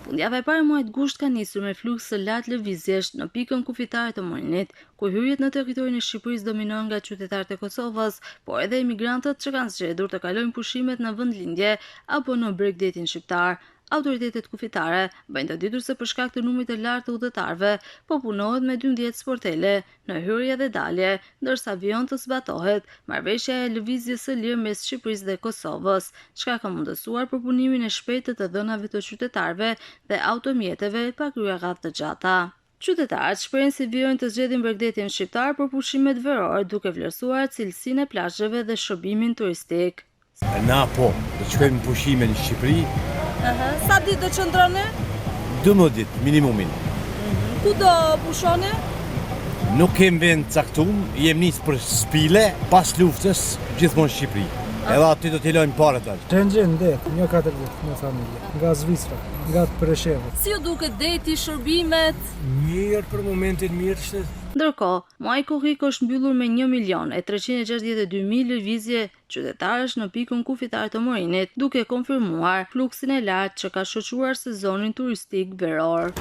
Fundjava e parë e muajit gusht ka nisur me fluks të lartë lëvizjesh në pikën kufitare të Morinit, ku hyrjet në territorin e Shqipërisë dominohen nga qytetarët e Kosovës, por edhe emigrantët që kanë zgjedhur të kalojnë pushimet në vendlindje apo në Bregdetin shqiptar. Autoritetet kufitare bëjnë të ditur se për shkak të numrit të lartë të udhëtarëve, po punohet me 12 sportele në hyrje dhe dalje, ndërsa avion të zbatohet marrëveshja e lëvizjes së lirë mes Shqipërisë dhe Kosovës, çka ka mundësuar përpunimin e shpejtë të dhënave të qytetarëve dhe automjeteve pa kryer radhë të gjata. Qytetarët shprehin se vijojnë të zgjedhin Bregdetin shqiptar për pushimet verore, duke vlerësuar cilësinë e plazheve dhe shërbimin turistik. Na po, do të shkojmë pushime në Shqipëri. Sa ditë do qëndroni? 12 ditë minimumin. Ku do pushoni? Nuk kem vend caktuar, jem nis për spile, pas luftës gjithmonë në Shqipëri. Edhe aty do t'i lojmë parat aty. Shëngjin det, një 4 vjet me familje, nga Zvicra, nga Presheva. Si ju duket deti, shërbimet? Mirë për momentin mirë është. Ndërkohë, muaji korrik është mbyllur me 1.362.000 lëvizje qytetarësh në pikën kufitare të Morinit, duke konfirmuar fluksin e lartë që ka shoqëruar sezonin turistik veror.